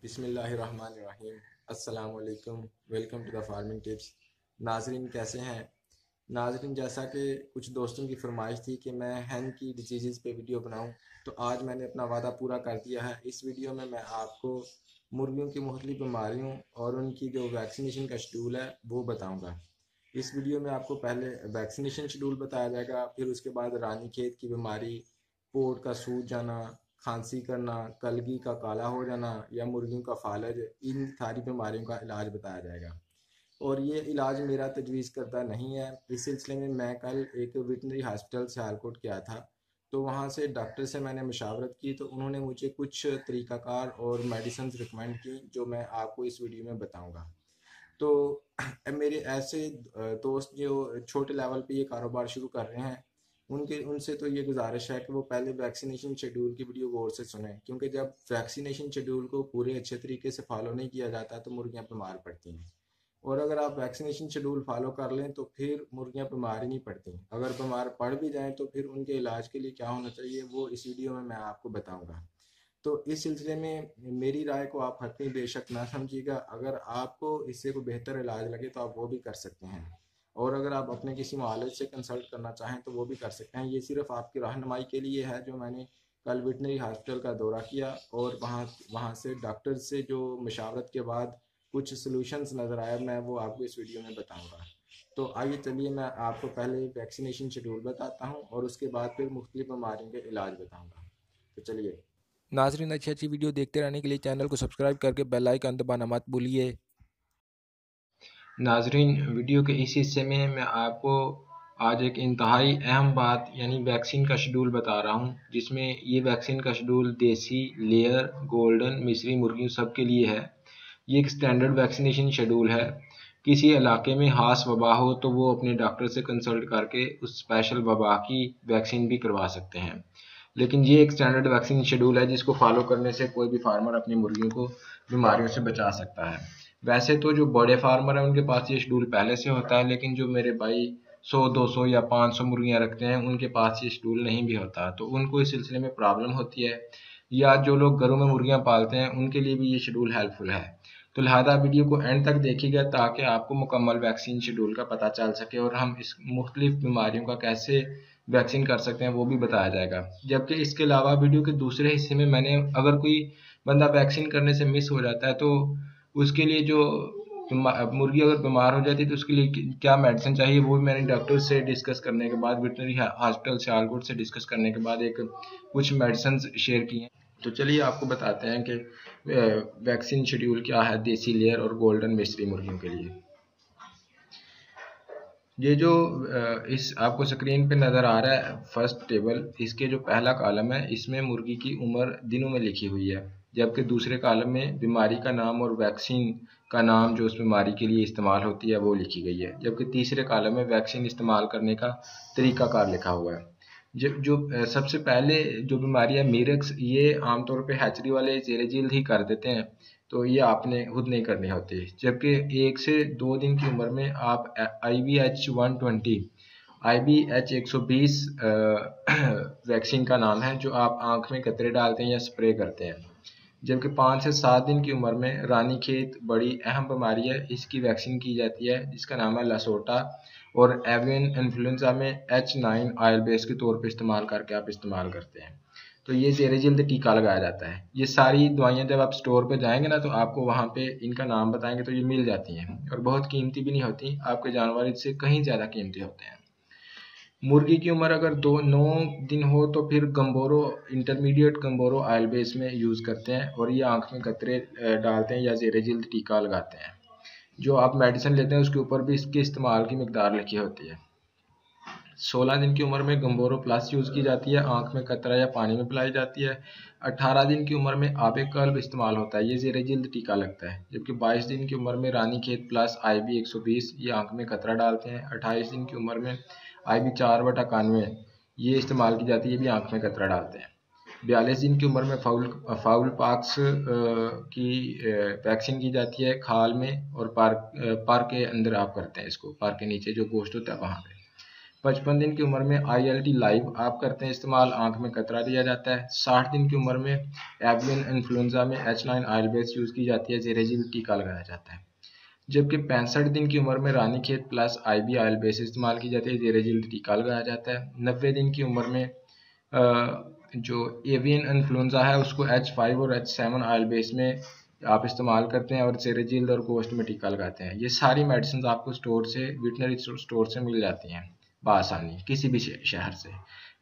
बिस्मिल्लाहिर्रहमानिर्रहीम। अस्सलाम वालेकुम। Welcome to the farming tips. नाजरीन कैसे हैं नाजरीन, जैसा कि कुछ दोस्तों की फरमाइश थी कि मैं हैन की डिजीज़ पे वीडियो बनाऊं, तो आज मैंने अपना वादा पूरा कर दिया है। इस वीडियो में मैं आपको मुर्गियों की मुख्तलिफ बीमारियों और उनकी जो वैक्सीनेशन का शेड्यूल है वो बताऊंगा। इस वीडियो में आपको पहले वैक्सीनेशन शेड्यूल बताया जाएगा, फिर उसके बाद रानीखेत की बीमारी, पोट का सूज जाना, खांसी करना, कलगी का काला हो जाना या मुर्गियों का फालज, इन सारी बीमारियों का इलाज बताया जाएगा। और ये इलाज मेरा तजवीज़ करदा नहीं है। इस सिलसिले में मैं कल एक वेटनरी हॉस्पिटल सियालकोट गया था, तो वहाँ से डॉक्टर से मैंने मशावरत की, तो उन्होंने मुझे कुछ तरीक़ाकार और मेडिसिन रिकमेंड की जो मैं आपको इस वीडियो में बताऊँगा। तो मेरे ऐसे दोस्त जो छोटे लेवल पे ये कारोबार शुरू कर रहे हैं, उनके उनसे तो ये गुजारिश है कि वो पहले वैक्सीनेशन शेड्यूल की वीडियो गौर से सुनें, क्योंकि जब वैक्सीनेशन शेड्यूल को पूरे अच्छे तरीके से फॉलो नहीं किया जाता तो मुर्गियां बीमार पड़ती हैं। और अगर आप वैक्सीनेशन शेड्यूल फॉलो कर लें तो फिर मुर्गियां बीमार ही नहीं पड़ती। अगर बीमार पड़ भी जाएं तो फिर उनके इलाज के लिए क्या होना चाहिए वो इस वीडियो में मैं आपको बताऊंगा। तो इस सिलसिले में मेरी राय को आप हतमी बेशक ना समझिएगा। अगर आपको इससे कोई बेहतर इलाज लगे तो आप वो भी कर सकते हैं, और अगर आप अपने किसी मुआलिज से कंसल्ट करना चाहें तो वो भी कर सकते हैं। ये सिर्फ आपकी रहनुमाई के लिए है। जो मैंने कल वेटनरी हॉस्पिटल का दौरा किया और वहाँ वहाँ से डॉक्टर से जो मशावरत के बाद कुछ सॉल्यूशंस नज़र आया, मैं वो आपको इस वीडियो में बताऊँगा। तो आइए चलिए मैं आपको पहले वैक्सीनेशन शेड्यूल बताता हूँ और उसके बाद फिर मुख्तलिफ बीमारियों के इलाज बताऊँगा। तो चलिए नाजरीन, अच्छी अच्छी वीडियो देखते रहने के लिए चैनल को सब्सक्राइब करके बेल आइकन दबाना मत भूलिए। नाजरीन, वीडियो के इस हिस्से में मैं आपको आज एक इंतहाई अहम बात यानी वैक्सीन का शेड्यूल बता रहा हूं, जिसमें ये वैक्सीन का शेड्यूल देसी, लेयर, गोल्डन, मिस्री मुर्गियों सब के लिए है। ये एक स्टैंडर्ड वैक्सीनेशन शेड्यूल है। किसी इलाके में खास वबा हो तो वो अपने डॉक्टर से कंसल्ट करके उस स्पेशल वबा की वैक्सीन भी करवा सकते हैं। लेकिन ये एक स्टैंडर्ड वैक्सीन शेड्यूल है जिसको फॉलो करने से कोई भी फार्मर अपनी मुर्गियों को बीमारियों से बचा सकता है। वैसे तो जो बड़े फार्मर हैं उनके पास ये शेड्यूल पहले से होता है, लेकिन जो मेरे भाई 100, 200 या 500 मुर्गियां रखते हैं उनके पास ये शेड्यूल नहीं भी होता, तो उनको इस सिलसिले में प्रॉब्लम होती है। या जो लोग घरों में मुर्गियां पालते हैं उनके लिए भी ये शेड्यूल हेल्पफुल है। तो लिहाजा वीडियो को एंड तक देखिएगा ताकि आपको मुकम्मल वैक्सीन शेड्यूल का पता चल सके और हम इस मुख्तलिफ बीमारियों का कैसे वैक्सीन कर सकते हैं वो भी बताया जाएगा। जबकि इसके अलावा वीडियो के दूसरे हिस्से में मैंने अगर कोई बंदा वैक्सीन करने से मिस हो जाता है तो उसके लिए जो मुर्गी अगर बीमार हो जाती है तो उसके लिए क्या मेडिसिन चाहिए वो भी मैंने डॉक्टर से डिस्कस करने के बाद, वेटनरी हॉस्पिटल सियालकोट से डिस्कस करने के बाद एक कुछ मेडिसिन शेयर की हैं। तो चलिए आपको बताते हैं कि वैक्सीन शेड्यूल क्या है देसी, लेयर और गोल्डन मिस्री मुर्गियों के लिए। ये जो इस आपको स्क्रीन पे नज़र आ रहा है फर्स्ट टेबल, इसके जो पहला कॉलम है इसमें मुर्गी की उम्र दिनों में लिखी हुई है, जबकि दूसरे कॉलम में बीमारी का नाम और वैक्सीन का नाम जो उस बीमारी के लिए इस्तेमाल होती है वो लिखी गई है, जबकि तीसरे कॉलम में वैक्सीन इस्तेमाल करने का तरीकाकार लिखा हुआ है। जो सबसे पहले जो बीमारी है मीरक्स, ये आमतौर पे हैचरी वाले ज़ेरे जील्द ही कर देते हैं, तो ये आपने खुद नहीं करनी होती। जबकि 1 से 2 दिन की उम्र में आप IBH120, IBH120 वैक्सीन का नाम है, जो आप आंख में कतरे डालते हैं या स्प्रे करते हैं। जबकि 5 से 7 दिन की उम्र में रानीखेत बड़ी अहम बीमारी है, इसकी वैक्सीन की जाती है जिसका नाम है लसोटा, और एवियन इन्फ्लुएंजा में H9 ऑयल बेस के तौर पर इस्तेमाल करके आप इस्तेमाल करते हैं। तो ये ज़ेरे जल्द टीका लगाया जाता है। ये सारी दवाइयाँ जब आप स्टोर पे जाएंगे ना तो आपको वहाँ पे इनका नाम बताएंगे तो ये मिल जाती हैं और बहुत कीमती भी नहीं होती, आपके जानवर इससे कहीं ज़्यादा कीमती होते हैं। मुर्गी की उम्र अगर 9 दिन हो तो फिर गम्बोरो, इंटरमीडिएट गम्बोरो ऑयल बेस में यूज़ करते हैं और ये आंख में कतरे डालते हैं या ज़ेरे जल्द टीका लगाते हैं। जो आप मेडिसिन लेते हैं उसके ऊपर भी इसके इस्तेमाल की मिकदार लिखी होती है। 16 दिन की उम्र में गम्बोरो प्लस यूज़ की जाती है, आंख में कतरा या पानी में पिलाई जाती है। 18 दिन की उम्र में आबे कल्ब इस्तेमाल होता है, ये ज़ेरे जिल्द टीका लगता है। जबकि 22 दिन की उम्र में रानीखेत प्लस IB120, ये आंख में कतरा डालते हैं। 28 दिन की उम्र में IB4/91, ये इस्तेमाल की जाती है, ये भी आंख में कतरा डालते हैं। 42 दिन की उम्र में फाउल पॉक्स की वैक्सीन की जाती है खाल में, और पार के अंदर आप करते हैं इसको, पार के नीचे जो गोश्त होता है वहाँ पे। 55 दिन की उम्र में ILT लाइव आप करते हैं इस्तेमाल, आंख में कतरा दिया जाता है। 60 दिन की उम्र में एवियन इन्फ्लुएंजा में H9 ऑयल बेस यूज़ की जाती है, जेरेजिल टीका लगाया जाता है। जबकि 65 दिन की उम्र में Ranikhet plus IB oil base इस्तेमाल की जाती है, जेरेजिल टीका लगाया जाता है। 90 दिन की उम्र में जो एवियन इन्फ्लुएंजा है उसको H5 और H7 ऑयल बेस में आप इस्तेमाल करते हैं और सेरेजिल और गोस्ट में टीका लगाते हैं। ये सारी मेडिसिन आपको स्टोर से, वेटनरी स्टोर से मिल जाती हैं बआसानी किसी भी शहर से।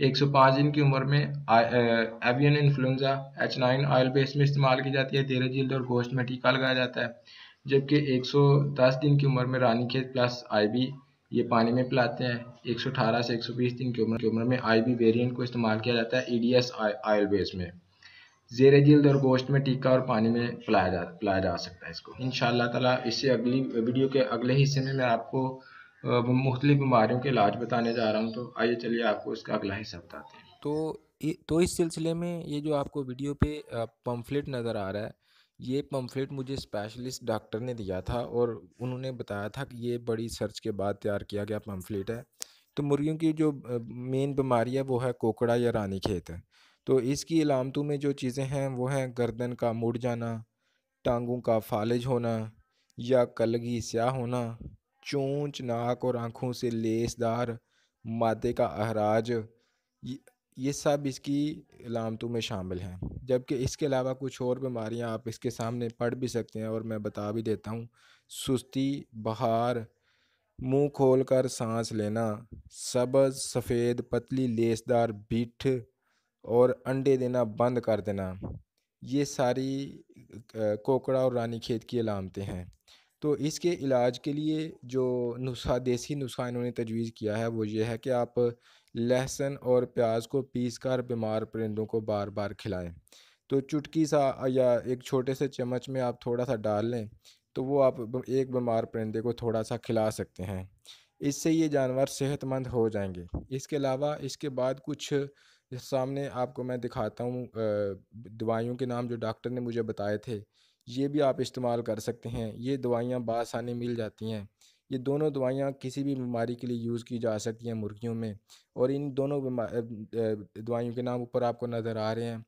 105 दिन की उम्र में avian influenza H9 oil base में इस्तेमाल की जाती है, सेरेजिल और गोस्ट में टीका लगाया जाता है। जबकि 110 दिन की उम्र में रानीखेत प्लस IB ये पानी में पिलाते हैं। 118 से 120 दिन की उम्र में IB वेरिएंट को इस्तेमाल किया जाता है EDS ऑयल बेस में। ज़ेरे जिल्द और गोश्त में टीका और पानी में पिलाया जा सकता है इसको। इंशाअल्लाह ताला इससे अगली वीडियो के अगले हिस्से में मैं आपको मुख्तलिफ बीमारियों के इलाज बताने जा रहा हूँ। तो आइए चलिए आपको इसका अगला हिस्सा बताते हैं। तो इस सिलसिले में ये जो आपको वीडियो पे पम्फलेट नज़र आ रहा है, ये पम्फलेट मुझे स्पेशलिस्ट डॉक्टर ने दिया था और उन्होंने बताया था कि ये बड़ी सर्च के बाद तैयार किया गया पम्फलेट है। तो मुर्गियों की जो मेन बीमारी है वो है कोकड़ा या रानीखेत है। तो इसकी अलामतों में जो चीज़ें हैं वो हैं गर्दन का मुड़ जाना, टांगों का फालिज होना या कलगी स्याह होना, चोंच, नाक और आँखों से लेसदार मादे का अहराज, ये ये सब इसकी अलामतों में शामिल हैं। जबकि इसके अलावा कुछ और बीमारियां आप इसके सामने पढ़ भी सकते हैं और मैं बता भी देता हूँ। सुस्ती, बहार, मुंह खोलकर सांस लेना, सब्ज़ सफ़ेद पतली लेसदार बिठ और अंडे देना बंद कर देना, ये सारी कोकड़ा और रानीखेत की अलामतें हैं। तो इसके इलाज के लिए जो देसी नुस्खा इन्होंने तजवीज़ किया है वो ये है कि आप लहसुन और प्याज को पीसकर बीमार परिंदों को बार बार खिलाएं। तो चुटकी सा या एक छोटे से चम्मच में आप थोड़ा सा डाल लें, तो वो आप एक बीमार परिंदे को थोड़ा सा खिला सकते हैं। इससे ये जानवर सेहतमंद हो जाएंगे। इसके अलावा इसके बाद कुछ सामने आपको मैं दिखाता हूँ दवाइयों के नाम जो डॉक्टर ने मुझे बताए थे, ये भी आप इस्तेमाल कर सकते हैं। ये दवाइयाँ बआसानी मिल जाती हैं। ये दोनों दवाइयाँ किसी भी बीमारी के लिए यूज़ की जा सकती हैं मुर्गियों में। और इन दोनों दवाइयों के नाम ऊपर आपको नज़र आ रहे हैं।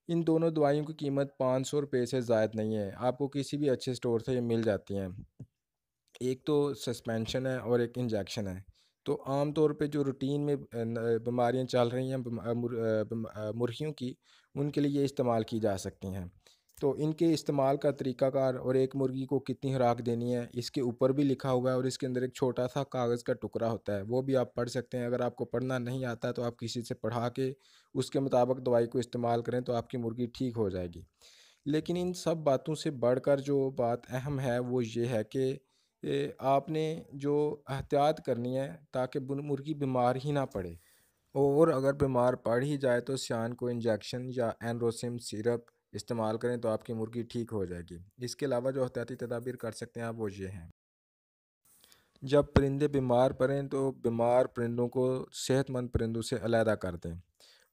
इन दोनों दवाइयों की कीमत 500 रुपये से ज़ायद नहीं है। आपको किसी भी अच्छे स्टोर से ये मिल जाती हैं। एक तो सस्पेंशन है और एक इंजेक्शन है। तो आम तौर पे जो रूटीन में बीमारियाँ चल रही हैं मुर्गियों की, उनके लिए ये इस्तेमाल की जा सकती हैं। तो इनके इस्तेमाल का तरीक़ाकार और एक मुर्गी को कितनी खुराक देनी है, इसके ऊपर भी लिखा हुआ है और इसके अंदर एक छोटा सा कागज़ का टुकड़ा होता है, वो भी आप पढ़ सकते हैं। अगर आपको पढ़ना नहीं आता तो आप किसी से पढ़ा के उसके मुताबिक दवाई को इस्तेमाल करें तो आपकी मुर्गी ठीक हो जाएगी। लेकिन इन सब बातों से बढ़कर जो बात अहम है वो ये है कि आपने जो एहतियात करनी है ताकि मुर्गी बीमार ही ना पड़े। और अगर बीमार पड़ ही जाए तो सियान को इंजेक्शन या एनरोसिम सिरप इस्तेमाल करें तो आपकी मुर्गी ठीक हो जाएगी। इसके अलावा जो एहतियाती तदाबीर कर सकते हैं आप वो ये हैं। जब परिंदे बीमार पड़ें तो बीमार परिंदों को सेहतमंद परिंदों से अलहदा कर दें।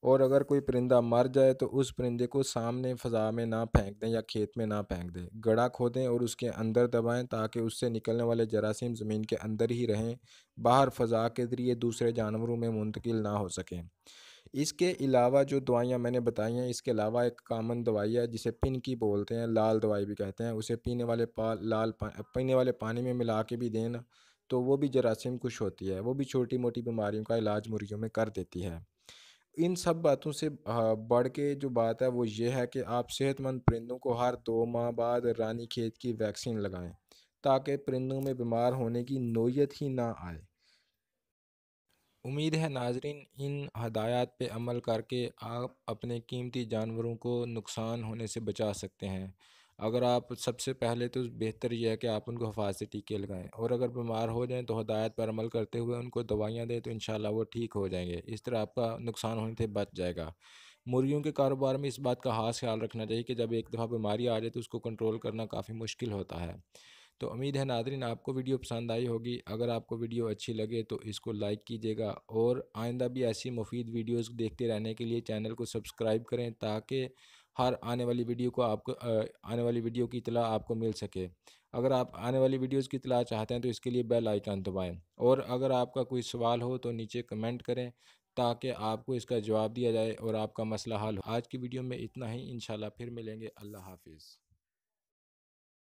और अगर कोई परिंदा मर जाए तो उस परिंदे को सामने फ़ज़ा में ना फेंक दें या खेत में ना फेंक दें। गड्ढा खोदें और उसके अंदर दबाएं ताकि उससे निकलने वाले जरासीम ज़मीन के अंदर ही रहें, बाहर फ़ज़ा के ज़रिए दूसरे जानवरों में मुंतकिल ना हो सकें। इसके अलावा जो दवाइयाँ मैंने बताई हैं, इसके अलावा एक कॉमन दवाई है जिसे पिनकी बोलते हैं, लाल दवाई भी कहते हैं। उसे पीने वाले पानी में मिला के भी दें ना, तो वो भी जरासीम कुश होती है। वो भी छोटी मोटी बीमारियों का इलाज मुर्गियों में कर देती है। इन सब बातों से बढ़ के जो बात है वो ये है कि आप सेहतमंद परिंदों को हर 2 माह बाद रानीखेत की वैक्सीन लगाएं ताकि परिंदों में बीमार होने की नौयत ही ना आए। उम्मीद है नाजरीन इन हदायत पे अमल करके आप अपने कीमती जानवरों को नुकसान होने से बचा सकते हैं। अगर आप सबसे पहले तो बेहतर यह है कि आप उनको हिफाजती टीके लगाएं और अगर बीमार हो जाएं तो हदायत पर अमल करते हुए उनको दवाइयाँ दें तो इंशाल्लाह वो ठीक हो जाएंगे। इस तरह आपका नुकसान होने से बच जाएगा। मुर्गियों के कारोबार में इस बात का खास ख्याल रखना चाहिए कि जब एक दफ़ा बीमारी आ जाए तो उसको कंट्रोल करना काफ़ी मुश्किल होता है। तो उम्मीद है नादरीन आपको वीडियो पसंद आई होगी। अगर आपको वीडियो अच्छी लगे तो इसको लाइक कीजिएगा और आइंदा भी ऐसी मुफीद वीडियोस देखते रहने के लिए चैनल को सब्सक्राइब करें ताकि हर आने वाली वीडियो को आपको आने वाली वीडियो की इतला आपको मिल सके। अगर आप आने वाली वीडियोस की इतला चाहते हैं तो इसके लिए बेल आइकन दबाएं, और अगर आपका कोई सवाल हो तो नीचे कमेंट करें ताकि आपको इसका जवाब दिया जाए और आपका मसला हल हो। आज की वीडियो में इतना ही, इंशाल्लाह फिर मिलेंगे। अल्लाह हाफिज़।